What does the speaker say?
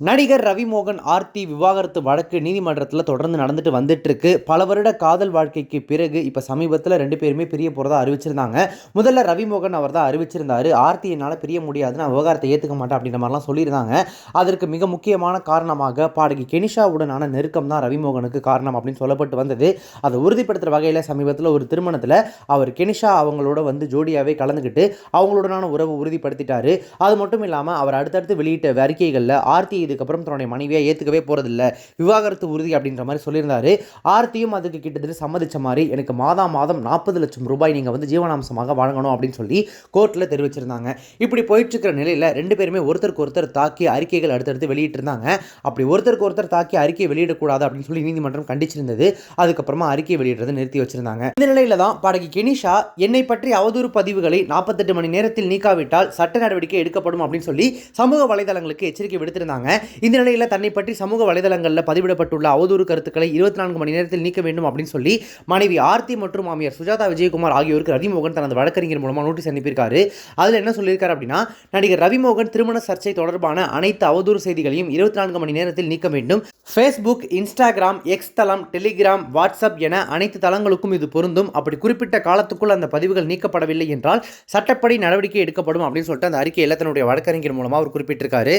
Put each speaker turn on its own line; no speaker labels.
நடிகர் ரவி மோகன் ஆர்த்தி விவாகரத்து வழக்கு நீதிமன்றத்தில் தொடர்ந்து நடந்துட்டு வந்துட்டு இருக்கு. பல வருட காதல் வாழ்க்கைக்கு பிறகு இப்போ சமீபத்தில் 2 பேருமே பிரிய போகிறதா அறிவிச்சிருந்தாங்க. முதல்ல ரவி மோகன் அவர் தான் அறிவிச்சிருந்தாரு, ஆர்த்தி என்னால் பிரிய முடியாது, நான் விவகாரத்தை ஏற்றுக்க மாட்டேன் அப்படின்ற மாதிரிலாம் சொல்லியிருந்தாங்க. அதற்கு மிக முக்கியமான காரணமாக பாடகி கெனிஷாவுடனான நெருக்கம் தான் ரவி மோகனுக்கு காரணம் அப்படின்னு சொல்லப்பட்டு வந்தது. அதை உறுதிப்படுத்துகிற வகையில் சமீபத்தில் ஒரு திருமணத்தில் அவர் கெனிஷா அவங்களோட வந்து ஜோடியாகவே கலந்துக்கிட்டு அவங்களுடனான உறவு உறுதிப்படுத்திட்டாரு. அது மட்டும் இல்லாமல் அவர் அடுத்தடுத்து வெளியிட்ட அறிக்கைகளில் ஆர்த்தி இதுக்கப்புறம் தன்னுடைய மனைவியை ஏற்றுக்கவே போகிறதில்ல, விவாகரத்து உறுதி அப்படின்ற மாதிரி சொல்லியிருந்தாரு. ஆர்த்தியும் அதுக்கு கிட்டத்தட்ட சம்மதிச்ச மாதிரி எனக்கு மாதம் 40 லட்சம் ரூபாய் நீங்கள் வந்து ஜீவனாம்சமாக வழங்கணும் அப்படின்னு சொல்லி கோர்ட்டில் தெரிவிச்சிருந்தாங்க. இப்படி போயிட்டு இருக்கிற நிலையில் 2 பேருமே ஒருத்தருக்கு ஒருத்தர் தாக்கி அறிக்கைகள் அடுத்தடுத்து வெளியிட்டு இருந்தாங்க. அப்படி ஒருத்தருக்கு ஒருத்தர் தாக்கி அறிக்கை வெளியிடக்கூடாது அப்படின்னு சொல்லி நீதிமன்றம் கண்டிச்சிருந்தது. அதுக்கப்புறமா அறிக்கை வெளியிடுறதை நிறுத்தி வச்சிருந்தாங்க. இந்த நிலையில தான் பாடகி கெனிஷா என்னை பற்றி அவதூறு பதிவுகளை 48 மணி நேரத்தில் நீக்காவிட்டால் சட்ட நடவடிக்கை எடுக்கப்படும் அப்படின்னு சொல்லி சமூக வலைதளங்களுக்கு எச்சரிக்கை விடுத்திருந்தாங்க. இந்த நிலையில் தன்னை பற்றி சமூக வலைதளங்களில் பதிவிடப்பட்டுள்ள அவதூறு கருத்துக்களை 24 மணி நேரத்தில் நீக்க வேண்டும் அப்படின்னு சொல்லி மனைவி ஆர்த்தி மற்றும் மாமியார் சுஜாதா விஜயகுமார் ஆகியோருக்கு ரவிமோகன் தனது வழக்கறிஞர் மூலமாக நோட்டீஸ் அனுப்பியிருக்காரு. அதில் என்ன சொல்லியிருக்காரு அப்படின்னா, நடிகர் ரவிமோகன் திருமண சர்ச்சை தொடர்பான அனைத்து அவதூறு செய்திகளையும் 24 மணி நேரத்தில் நீக்க வேண்டும். ஃபேஸ்புக், இன்ஸ்டாகிராம், எக்ஸ் தளம், டெலிகிராம், வாட்ஸ்அப் என அனைத்து தளங்களுக்கும் இது பொருந்தும். அப்படி குறிப்பிட்ட காலத்துக்குள் அந்த பதிவுகள் நீக்கப்படவில்லை என்றால் சட்டப்படி நடவடிக்கை எடுக்கப்படும் அப்படின்னு சொல்லிட்டு அந்த அறிக்கையில் தன்னுடைய வழக்கறிஞர் மூலமாக அவர் குறிப்பிட்டிருக்காரு.